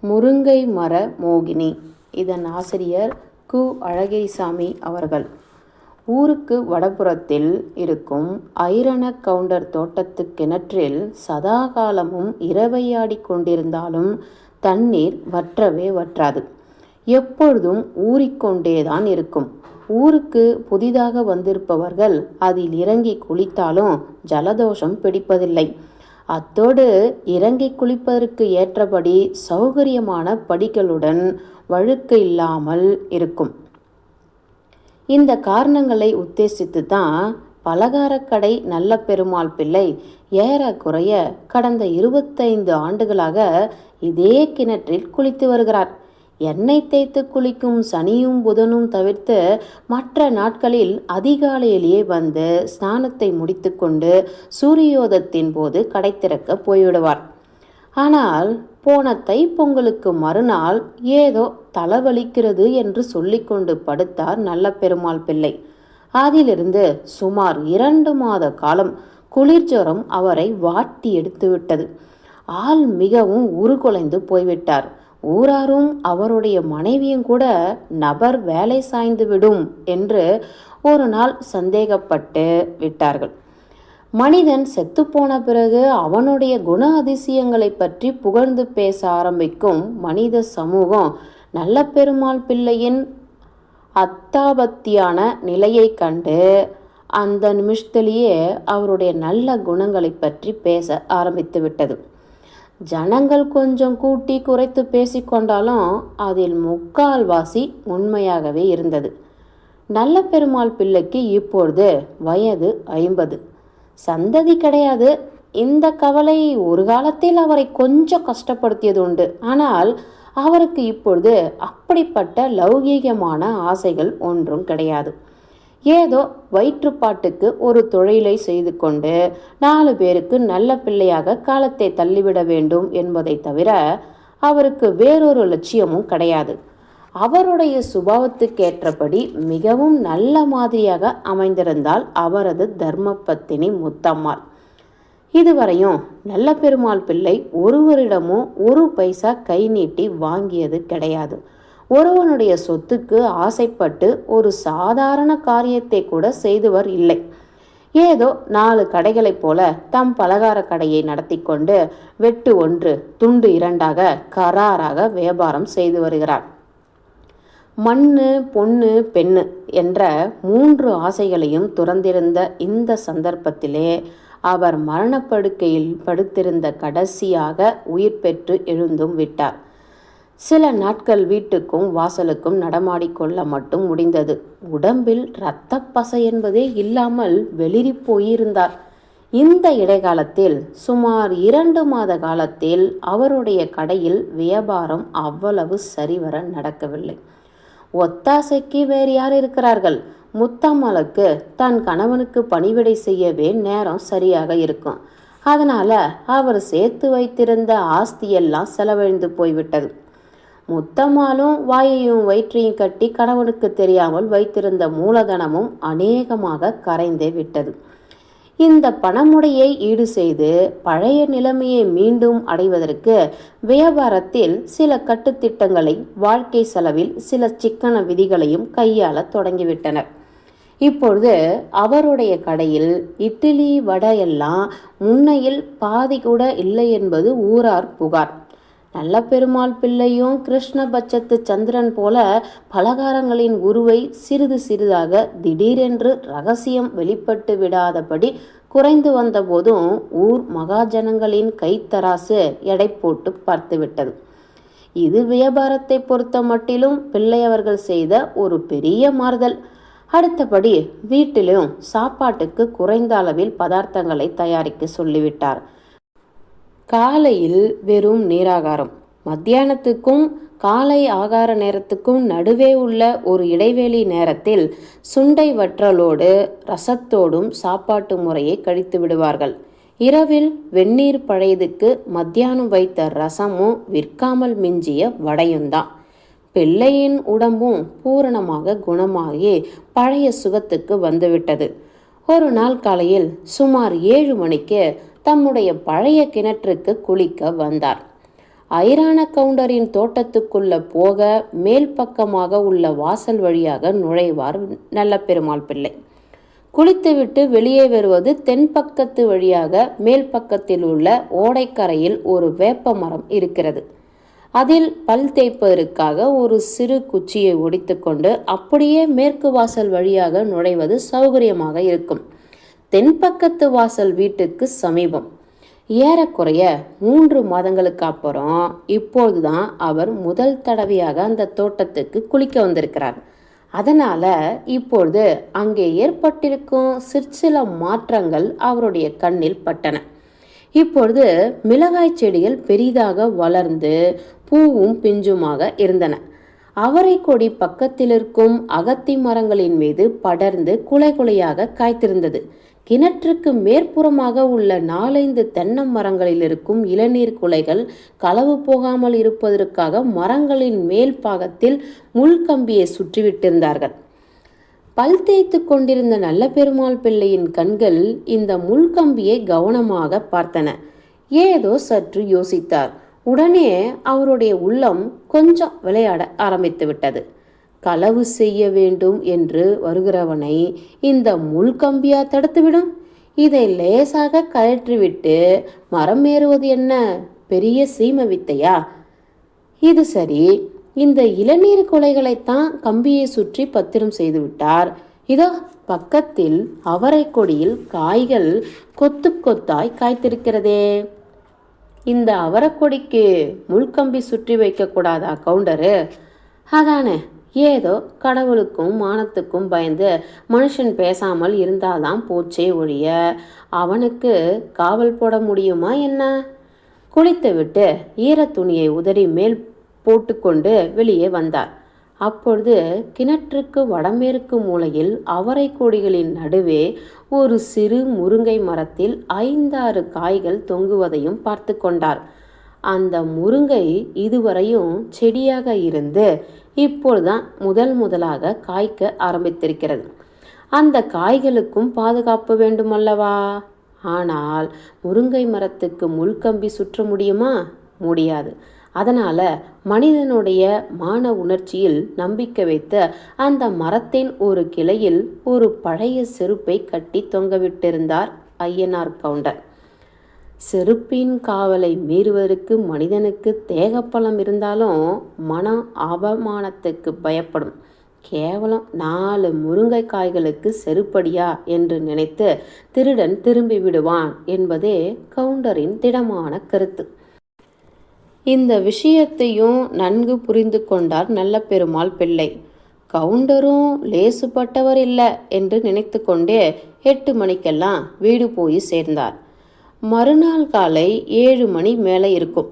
முருங்கை மர மோகினி. இதன் ஆசிரியர் கு. அழகிரிசாமி அவர்கள். ஊருக்கு வடபுறத்தில் இருக்கும் ஐரண கவுண்டர் தோட்டத்து கிணற்றில் சதாகாலமும் இரவையாடி கொண்டிருந்தாலும் தண்ணீர் வற்றவே வற்றாது. எப்பொழுதும் ஊறிக்கொண்டேதான் இருக்கும். ஊருக்கு புதிதாக வந்திருப்பவர்கள் அதில் இறங்கி குளித்தாலும் ஜலதோஷம் பிடிப்பதில்லை. அத்தோடு இறங்கி குளிப்பதற்கு ஏற்றபடி சௌகரியமான படிகளுடன் வழுக்கு இல்லாமல் இருக்கும். இந்த காரணங்களை உத்தேசித்து தான் பலகாரக்கடை நல்ல பெருமாள் பிள்ளை ஏறக்குறைய கடந்த 25 ஆண்டுகளாக இதே கிணற்றில் குளித்து வருகிறார். எண்ணெய் தேய்த்து குளிக்கும் சனியும் புதனும் தவிர்த்து மற்ற நாட்களில் அதிகாலையிலேயே வந்து ஸ்நானத்தை முடித்து கொண்டு சூரியோதத்தின் போது கடை திறக்க போய்விடுவார். ஆனால் போன தைப்பொங்கலுக்கு மறுநாள் ஏதோ தலைவலிக்கிறது என்று சொல்லிக்கொண்டு படுத்தார் நல்ல பெருமாள் பிள்ளை. அதிலிருந்து சுமார் 2 மாத காலம் குளிர்ஜுரம் அவரை வாட்டி எடுத்து விட்டது. ஆள் மிகவும் உருகுலைந்து போய்விட்டார். ஊராரும் அவருடைய மனைவியும் கூட நபர் வேலை சாய்ந்து விடும் என்று ஒரு நாள் சந்தேகப்பட்டு விட்டார்கள். மனிதன் செத்துப்போன பிறகு அவனுடைய குண அதிசயங்களை பற்றி புகழ்ந்து பேச ஆரம்பிக்கும் மனித சமூகம் நல்ல பெருமாள் பிள்ளையின் அத்தாபத்தியான நிலையை கண்டு அந்த நிமிஷத்திலேயே அவருடைய நல்ல குணங்களை பற்றி பேச ஆரம்பித்து விட்டது. ஜனங்கள் கொஞ்சம் கூட்டி குறைத்து பேசிக்கொண்டாலும் அதில் முக்கால்வாசி உண்மையாகவே இருந்தது. நல்ல பெருமாள் பிள்ளைக்கு இப்பொழுது வயது 50. சந்ததி கிடையாது. இந்த கவலை ஒரு காலத்தில் அவரை கொஞ்சம் கஷ்டப்படுத்தியது உண்டு. ஆனால் அவருக்கு இப்பொழுது அப்படிப்பட்ட லௌகீகமான ஆசைகள் ஒன்றும் கிடையாது. ஏதோ வயிற்றுப்பாட்டுக்கு ஒரு தொழிலை செய்து கொண்டு 4 பேருக்கு நல்ல பிள்ளையாக காலத்தை தள்ளிவிட வேண்டும் என்பதை தவிர அவருக்கு வேறொரு லட்சியமும் கிடையாது. அவருடைய சுபாவத்துக்கேற்றபடி மிகவும் நல்ல மாதிரியாக அமைந்திருந்தால் அவரது தர்ம பத்தினி முத்தம்மாள். இதுவரையும் நல்ல பெருமாள் பிள்ளை ஒருவரிடமும் 1 பைசா கை நீட்டி வாங்கியது கிடையாது. ஒருவனுடைய சொத்துக்கு ஆசைப்பட்டு ஒரு சாதாரண காரியத்தை கூட செய்தவர் இல்லை. ஏதோ 4 கடைகளைப் போல தம் பலகார கடையை நடத்தி கொண்டு வெட்டு 1 துண்டு 2ஆக கராராக வியாபாரம் செய்து வருகிறார். மண்ணு பொண்ணு பெண்ணு என்ற 3 ஆசைகளையும் துறந்திருந்த இந்த சந்தர்ப்பத்திலே அவர் மரணப்படுக்கையில் படுத்திருந்த கடைசியாக உயிர் பெற்று எழுந்தும் விட்டார். சில நாட்கள் வீட்டுக்கும் வாசலுக்கும் நடமாடிக்கொள்ள மட்டும் முடிந்தது. உடம்பில் இரத்த பசை என்பதே இல்லாமல் வெளிரி போயிருந்தார். இந்த இடைக்காலத்தில் சுமார் 2 மாத காலத்தில் அவருடைய கடையில் வியாபாரம் அவ்வளவு சரிவர நடக்கவில்லை. ஒத்தாசைக்கு வேறு யார் இருக்கிறார்கள்? முத்தம்மாளுக்கு தன் கணவனுக்கு பணிவிடை செய்யவே நேரம் சரியாக இருக்கும். அதனால அவர் சேர்த்து வைத்திருந்த ஆஸ்தியெல்லாம் செலவழிந்து போய்விட்டது. முத்தம்மாளும் வாயையும் வயிற்றையும் கட்டி கணவனுக்கு தெரியாமல் வைத்திருந்த மூலதனமும் அநேகமாக கரைந்தே விட்டது. இந்த பணமுடையை ஈடு செய்து பழைய நிலைமையை மீண்டும் அடைவதற்கு வியாபாரத்தில் சில கட்டுத்திட்டங்களை, வாழ்க்கை செலவில் சில சிக்கன விதிகளையும் கையாள தொடங்கிவிட்டனர். இப்பொழுது அவருடைய கடையில் இட்லி வடை எல்லாம் முன்னையில் பாதி கூட இல்லை என்பது ஊரார் புகார். நல்ல பெருமாள் பிள்ளையும் கிருஷ்ணபட்சத்து சந்திரன் போல பலகாரங்களின் உருவை சிறிது சிறிதாக திடீரென்று ரகசியம் வெளிப்பட்டு விடாதபடி குறைந்து வந்த போதும் ஊர் மகாஜனங்களின் கைத்தராசு எடை போட்டு பார்த்துவிட்டது. இது வியாபாரத்தை பொறுத்த மட்டிலும் பிள்ளையவர்கள் செய்த ஒரு பெரிய மாறுதல். அடுத்தபடி வீட்டிலும் சாப்பாட்டுக்கு குறைந்த அளவில் பதார்த்தங்களை தயாரிக்க சொல்லிவிட்டார். காலையில் வெறும் நீராகாரம், மத்தியானத்துக்கும் காலை ஆகார நேரத்துக்கும் நடுவே உள்ள ஒரு இடைவெளி நேரத்தில் சுண்டை வற்றலோடு ரசத்தோடும் சாப்பாட்டு முறையை கழித்து விடுவார்கள். இரவில் வெந்நீர் பழையதுக்கு மத்தியானம் வைத்த ரசமும் விற்காமல் மிஞ்சிய வடையும்தான். பிள்ளையின் உடம்பும் பூரணமாக குணமாகி பழைய சுகத்துக்கு வந்துவிட்டது. ஒரு நாள் காலையில் சுமார் 7 மணிக்கு தம்முடைய பழைய கிணற்றுக்கு குளிக்க வந்தார். ஐரான கவுண்டரின் தோட்டத்துக்குள்ள போக மேல் பக்கமாக உள்ள வாசல் வழியாக நுழைவார் நல்ல பெருமாள் பிள்ளை. குளித்துவிட்டு வெளியே வருவது தென்பக்கத்து வழியாக மேல் பக்கத்தில் உள்ள ஓடைக்கரையில் ஒரு வேப்ப மரம் இருக்கிறது. அதில் பல் தேய்ப்பதற்காக ஒரு சிறு குச்சியை ஒடித்துக்கொண்டு அப்படியே மேற்கு வாசல் வழியாக நுழைவது சௌகரியமாக இருக்கும். தென்பக்கத்து வாசல் வீட்டுக்கு சமீபம். ஏறக்குறைய 3 மாதங்களுக்கு அப்புறம் இப்போதுதான் அவர் முதல் தடவையாக அந்த தோட்டத்துக்கு குளிக்க வந்திருக்கிறார். அதனால இப்பொழுது அங்கே ஏற்பட்டிருக்கும் சிற்சில மாற்றங்கள் அவருடைய கண்ணில் பட்டன. இப்பொழுது மிளகாய் செடிகள் பெரிதாக வளர்ந்து பூவும் பிஞ்சுமாக இருந்தன. அவரை கொடி பக்கத்தில் இருக்கும் அகத்தி மரங்களின் மீது படர்ந்து குலை குலையாக காய்த்திருந்தது. கிணற்றுக்கு மேற்புறமாக உள்ள 4-5 தென்னை மரங்களில் இருக்கும் இளநீர் குலைகள் களவு போகாமல் இருப்பதற்காக மரங்களின் மேல் பாகத்தில் முள்கம்பியை சுற்றிவிட்டிருந்தார்கள். பல் தேய்த்து கொண்டிருந்த நல்ல பெருமாள் பிள்ளையின் கண்கள் இந்த முள்கம்பியை கவனமாக பார்த்தன. ஏதோ சற்று யோசித்தார். உடனே அவருடைய உள்ளம் கொஞ்சம் விளையாட ஆரம்பித்து விட்டது. களவு செய்ய வேண்டும் என்று வருகிறவனை இந்த முள்கம்பியா தடுத்துவிடும்? இதை லேசாக கழற்றிவிட்டு மரம் ஏறுவது என்ன பெரிய சீம வித்தையா? இது சரி, இந்த இளநீர் குலைகளைத்தான் கம்பியை சுற்றி பத்திரம் செய்து விட்டார். இதோ பக்கத்தில் அவரை கொடியில் காய்கள் கொத்து கொத்தாய் காய்த்திருக்கிறதே. இந்த அவரக்கொடிக்கு முள்கம்பி சுற்றி வைக்கக்கூடாதா கவுண்டரு? அதானே, ஏதோ கடவுளுக்கும் மானத்துக்கும் பயந்து மனுஷன் பேசாமல் இருந்தால்தான் போச்சே ஒழிய அவனுக்கு காவல் போட முடியுமா என்ன? குளித்துவிட்டு ஈர துணியை உதறி மேல் போட்டுக்கொண்டு வெளியே வந்தார். அப்பொழுது கிணற்றுக்கு வடமேற்கு மூலையில் அவரை கொடிகளின் நடுவே ஒரு சிறு முருங்கை மரத்தில் 5-6 காய்கள் தொங்குவதையும் பார்த்து கொண்டார். அந்த முருங்கை இதுவரையும் செடியாக இருந்து இப்பொழுதுதான் முதலாக காய்க்க ஆரம்பித்திருக்கிறது. அந்த காய்களுக்கும் பாதுகாப்பு வேண்டுமல்லவா? ஆனால் முருங்கை மரத்துக்கு முள்கம்பி சுற்ற முடியுமா? முடியாது. அதனால மனிதனுடைய மான உணர்ச்சியில் நம்பிக்கை வைத்த அந்த மரத்தின் ஒரு கிளையில் ஒரு பழைய செருப்பை கட்டி தொங்கவிட்டிருந்தார் ஐயனார் கவுண்டர். செருப்பின் காவலை மீறுவதற்கு மனிதனுக்கு தேகப்பலம் இருந்தாலும் மன அவமானத்துக்கு பயப்படும். கேவலம் 4 முருங்கைக்காய்களுக்கு செருப்படியா என்று நினைத்து திருடன் திரும்பி விடுவான் என்பதே கவுண்டரின் திடமான கருத்து. இந்த விஷயத்தையும் நன்கு புரிந்து கொண்டார் நல்ல பெருமாள் பிள்ளை. கவுண்டரும் லேசுப்பட்டவர் இல்லை என்று நினைத்து கொண்டே 8 மணிக்கெல்லாம் வீடு போய் சேர்ந்தார். மறுநாள் காலை 7 மணி மேலே இருக்கும்.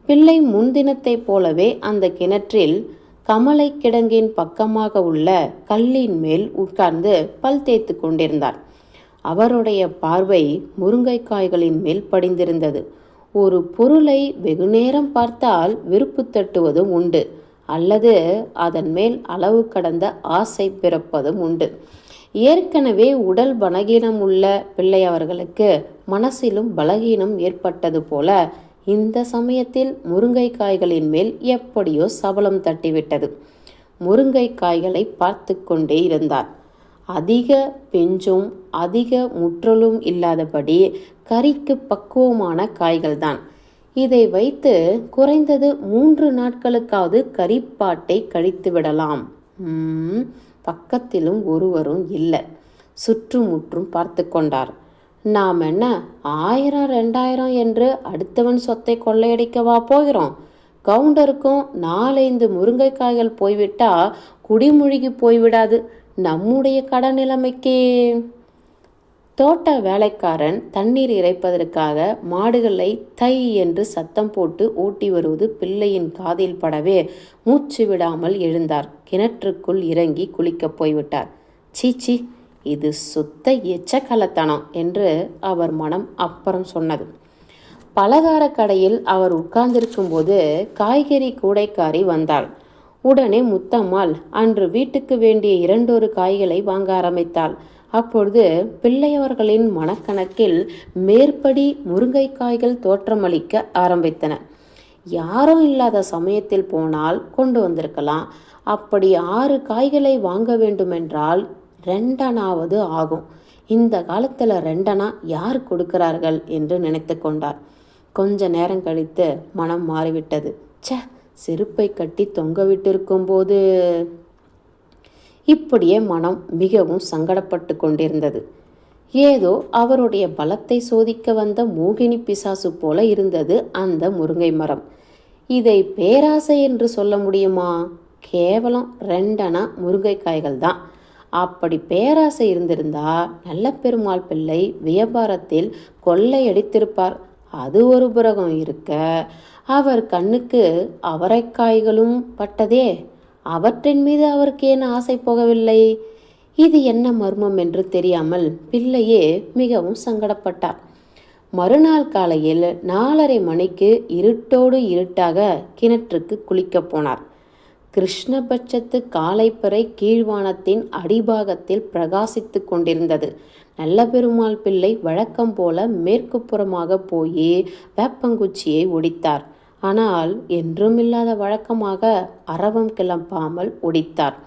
பிள்ளை முன்தினத்தை போலவே அந்த கிணற்றில் கமலை கிடங்கின் பக்கமாக உள்ள கல்லின் மேல் உட்கார்ந்து பல் தேய்த்து கொண்டிருந்தார். அவருடைய பார்வை முருங்கைக்காய்களின் மேல் படிந்திருந்தது. ஒரு பொருளை வெகுநேரம் பார்த்தால் விருப்பு தட்டுவதும் உண்டு, அல்லது அதன் மேல் அளவு கடந்த ஆசை பிறப்பதும் உண்டு. ஏற்கனவே உடல் பலகீனம் உள்ள பிள்ளை அவர்களுக்கு மனசிலும் பலகீனம் ஏற்பட்டது போல இந்த சமயத்தில் முருங்கைக்காய்களின் மேல் எப்படியோ சபலம் தட்டிவிட்டது. முருங்கைக்காய்களை பார்த்து கொண்டே இருந்தார். அதிக பிஞ்சும் அதிக முற்றலும் இல்லாதபடி கறிக்கு பக்குவமான காய்கள்தான். இதை வைத்து குறைந்தது 3 நாட்களுக்காவது கறிப்பாட்டை கழித்து விடலாம். பக்கத்திலும் ஒருவரும் இல்லை. சுற்றுமுற்றும் பார்த்து கொண்டார். நாம் என்ன 1000-2000 என்று அடுத்தவன் சொத்தை கொள்ளையடிக்கவா போகிறோம்? கவுண்டருக்கும் 4-5 முருங்கைக்காய்கள் போய்விட்டா குடிமூழ்கி போய்விடாது நம்முடைய கடன் நிலைமைக்கு. தோட்ட வேலைக்காரன் தண்ணீர் இறைப்பதற்காக மாடுகளை தை என்று சத்தம் போட்டு ஓட்டி வருவது பிள்ளையின் காதில் படவே மூச்சு விடாமல் எழுந்தார். கிணற்றுக்குள் இறங்கி குளிக்கப் போய்விட்டார். சீச்சி, இது சுத்த எச்சக்கலத்தனம் என்று அவர் மனம் அப்புறம் சொன்னது. பலகார கடையில் அவர் உட்கார்ந்திருக்கும் போது காய்கறி கூடைக்காரி வந்தாள். உடனே முத்தம்மாள் அன்று வீட்டுக்கு வேண்டிய 2 காய்களை வாங்க ஆரம்பித்தாள். அப்பொழுது பிள்ளையவர்களின் மனக்கணக்கில் மேற்படி முருங்கைக்காய்கள் தோற்றமளிக்க ஆரம்பித்தன. யாரும் இல்லாத சமயத்தில் போனால் கொண்டு வந்திருக்கலாம். அப்படி 6 காய்களை வாங்க வேண்டுமென்றால் 2 அணாவது ஆகும். இந்த காலத்தில் 2 அணா யார் கொடுக்கிறார்கள் என்று நினைத்து கொண்டார். கொஞ்ச நேரம் கழித்து மனம் மாறிவிட்டது. செருப்பை கட்டி தொங்க விட்டிருக்கும் போது. இப்படியே மனம் மிகவும் சங்கடப்பட்டு கொண்டிருந்தது. ஏதோ அவருடைய பலத்தை சோதிக்க வந்த மோகினி பிசாசு போல இருந்தது அந்த முருங்கை மரம். இதை பேராசை என்று சொல்ல முடியுமா? கேவலம் 2 அணா முருங்கைக்காய்கள் தான். அப்படி பேராசை இருந்திருந்தா நல்ல பெருமாள் பிள்ளை வியாபாரத்தில் கொள்ளையடித்திருப்பார். அது ஒரு புறகம் இருக்க, அவர் கண்ணுக்கு அவரைக்காய்களும் பட்டதே. அவற்றின் மீது அவருக்கு ஏன் ஆசை போகவில்லை? இது என்ன மர்மம் என்று தெரியாமல் பிள்ளையே மிகவும் சங்கடப்பட்டார். மறுநாள் காலையில் 4:30 மணிக்கு இருட்டோடு இருட்டாக கிணற்றுக்கு குளிக்கப் போனார். கிருஷ்ணபட்சத்து காலைப்பறை கீழ்வானத்தின் அடிபாகத்தில் பிரகாசித்து கொண்டிருந்தது. நல்ல பெருமாள் பிள்ளை வழக்கம் போல மேற்கு புறமாக போய் வேப்பங்குச்சியை ஒடித்தார். ஆனால் என்றுமில்லாத வழக்கமாக அரவம் கிளம்பாமல் ஒடித்தார்.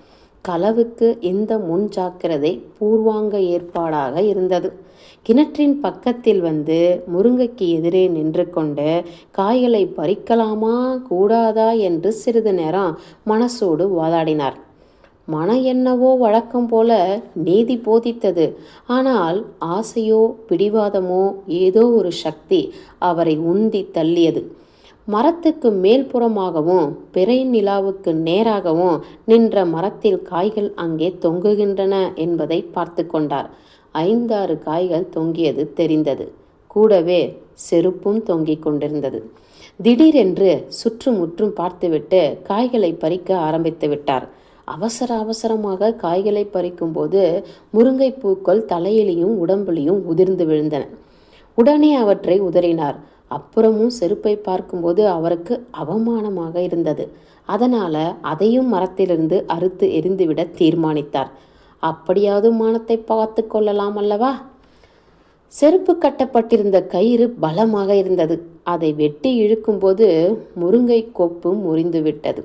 களவுக்கு இந்த முன் ஜாக்கிரதை பூர்வாங்க ஏற்பாடாக இருந்தது. கிணற்றின் பக்கத்தில் வந்து முருங்கைக்கு எதிரே நின்று கொண்டு காய்களை பறிக்கலாமா கூடாதா என்று சிறிது நேரம் மனசோடு வாதாடினார். மனம் என்னவோ வழக்கம் போல நீதி போதித்தது. ஆனால் ஆசையோ பிடிவாதமோ ஏதோ ஒரு சக்தி அவரை உந்தி தள்ளியது. மரத்துக்கு மேல்புறமாகவும் பிறை நிலாவுக்கு நேராகவும் நின்ற மரத்தில் காய்கள் அங்கே தொங்குகின்றன என்பதை பார்த்து கொண்டார். 5-6 காய்கள் தொங்கியது தெரிந்தது. கூடவே செருப்பும் தொங்கிக் கொண்டிருந்தது. திடீரென்று சுற்றுமுற்றும் பார்த்துவிட்டு காய்களை பறிக்க ஆரம்பித்து விட்டார். அவசரமாக காய்களை பறிக்கும்போது முருங்கை பூக்கள் தலையிலையும் உடம்புலையும் உதிர்ந்து விழுந்தன. உடனே அவற்றை உதறினார். அப்புறமும் செருப்பை பார்க்கும்போது அவருக்கு அவமானமாக இருந்தது. அதனால அதையும் மரத்திலிருந்து அறுத்து எரிந்துவிட தீர்மானித்தார். அப்படியாவது மானத்தை பார்த்து கொள்ளலாம் அல்லவா? செருப்பு கட்டப்பட்டிருந்த கயிறு பலமாக இருந்தது. அதை வெட்டி இழுக்கும்போது முருங்கை கொப்பு முறிந்துவிட்டது.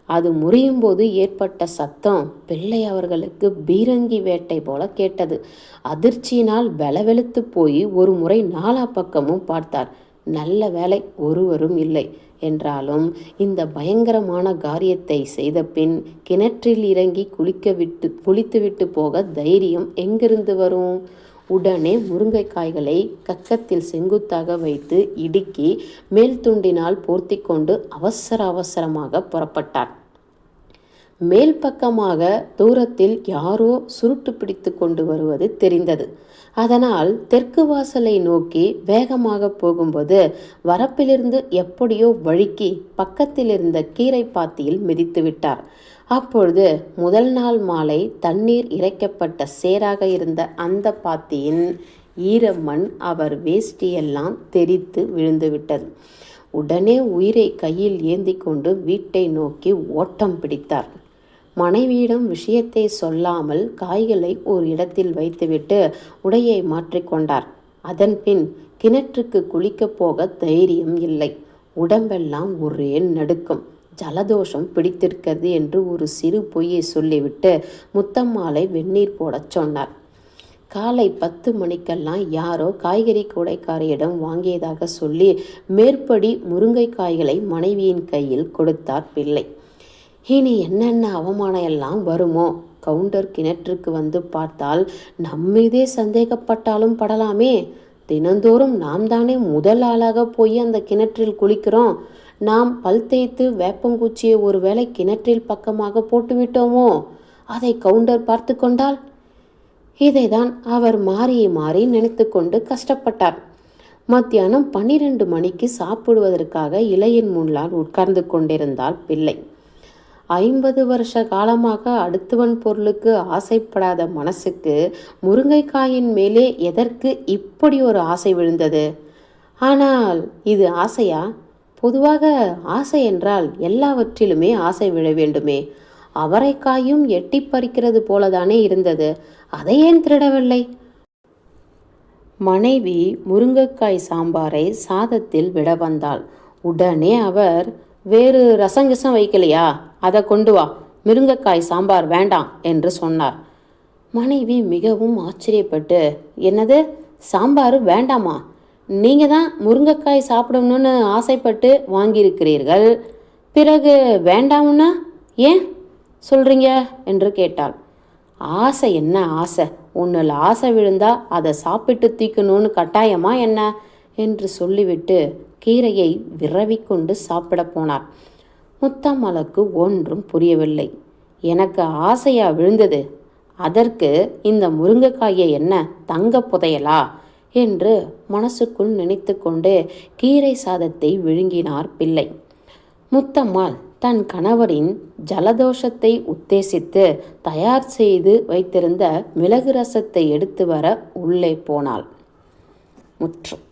அது முறியும் போது ஏற்பட்ட சத்தம் பிள்ளை அவர்களுக்கு பீரங்கி வேட்டை போல கேட்டது. அதிர்ச்சியினால் வெலவெலுத்து போய் ஒரு முறை 4 பக்கமும் பார்த்தார். நல்ல வேலை ஒருவரும் இல்லை. என்றாலும் இந்த பயங்கரமான காரியத்தை செய்த பின் கிணற்றில் இறங்கி குளித்துவிட்டு போக தைரியம் எங்கிருந்து வரும்? உடனே முருங்கைக்காய்களை கக்கத்தில் செங்குத்தாக வைத்து இடுக்கி மேல் துண்டினால் போர்த்தி கொண்டு அவசரமாக புறப்பட்டார். மேல் பக்கமாக தூரத்தில் யாரோ சுருட்டு பிடித்து கொண்டு வருவது தெரிந்தது. அதனால் தெற்கு வாசலை நோக்கி வேகமாக போகும்போது வரப்பிலிருந்து எப்படியோ வழுக்கி பக்கத்தில் இருந்த கீரை பாத்தியில் மிதித்து விட்டார். அப்பொழுது முதல் நாள் மாலை தண்ணீர் இறைக்கப்பட்ட சேராக இருந்த அந்த பாத்தியின் ஈரமண் அவர் வேஷ்டியெல்லாம் தெரித்து விழுந்து விட்டது. உடனே உயிரை கையில் ஏந்தி கொண்டு வீட்டை நோக்கி ஓட்டம் பிடித்தார். மனைவியிடம் விஷயத்தை சொல்லாமல் காய்களை ஒரு இடத்தில் வைத்துவிட்டு உடையை மாற்றிக்கொண்டார். அதன் பின் கிணற்றுக்கு குளிக்கப் போக தைரியம் இல்லை. உடம்பெல்லாம் ஒரே நடுக்கம். ஜலதோஷம் பிடித்திருக்கிறது என்று ஒரு சிறு பொய்யை சொல்லிவிட்டு முத்தம்மாளை வெந்நீர் போடச் சொன்னார். காலை 10 மணிக்கெல்லாம் யாரோ காய்கறி கூடைக்காரியிடம் வாங்கியதாக சொல்லி மேற்படி முருங்கைக்காய்களை மனைவியின் கையில் கொடுத்தார் பிள்ளை. இனி என்னென்ன அவமானம் எல்லாம் வருமோ? கவுண்டர் கிணற்றுக்கு வந்து பார்த்தால் நம்மீதே சந்தேகப்பட்டாலும் படலாமே. தினந்தோறும் நாம் தானே முதல் ஆளாக போய் அந்த கிணற்றில் குளிக்கிறோம். நாம் பல் தேய்த்து வேப்பங்குச்சியை ஒருவேளை கிணற்றில் பக்கமாக போட்டுவிட்டோமோ? அதை கவுண்டர் பார்த்து கொண்டால்? இதைதான் அவர் மாறி நினைத்து கொண்டு கஷ்டப்பட்டார். மத்தியானம் 12 மணிக்கு சாப்பிடுவதற்காக இலையின் முன்னால் உட்கார்ந்து கொண்டிருந்தாள் பிள்ளை. 50 வருஷ காலமாக அடுத்தவன் பொருளுக்கு ஆசைப்படாத மனசுக்கு முருங்கைக்காயின் மேலே எதற்கு இப்படி ஒரு ஆசை விழுந்தது? ஆனால் இது ஆசையா? பொதுவாக ஆசை என்றால் எல்லாவற்றிலுமே ஆசை விழ வேண்டுமே. அவரைக்காயும் எட்டி பறிக்கிறது போலதானே இருந்தது. அதை ஏன் திருடவில்லை? மனைவி முருங்கைக்காய் சாம்பாரை சாதத்தில் விட வந்தாள். உடனே அவர், வேறு ரசங்கிசம் வைக்கலையா, அதை கொண்டு வா, முருங்கைக்காய் சாம்பார் வேண்டாம் என்று சொன்னார். மனைவி மிகவும் ஆச்சரியப்பட்டு, என்னது, சாம்பார் வேண்டாமா? நீங்கள் தான் முருங்கைக்காய் சாப்பிடணும்னு ஆசைப்பட்டு வாங்கியிருக்கிறீர்கள், பிறகு வேண்டாம்னா ஏன் சொல்கிறீங்க என்று கேட்டாள். ஆசை என்ன ஆசை, ஒன்றில் ஆசை விழுந்தா அதை சாப்பிட்டு தீக்கணும்னு கட்டாயமா என்ன என்று சொல்லிவிட்டு கீரையை விரவிக்கொண்டு சாப்பிட போனார். முத்தம்மாளுக்கு ஒன்றும் புரியவில்லை. எனக்கு ஆசையா விழுந்தது, அதற்கு இந்த முருங்கைக்காயை என்ன தங்க புதையலா என்று மனசுக்குள் நினைத்து கொண்டு கீரை சாதத்தை விழுங்கினார் பிள்ளை. முத்தம்மாள் தன் கணவரின் ஜலதோஷத்தை உத்தேசித்து தயார் செய்து வைத்திருந்த மிளகு ரசத்தை எடுத்து வர உள்ளே போனாள். முற்றம்.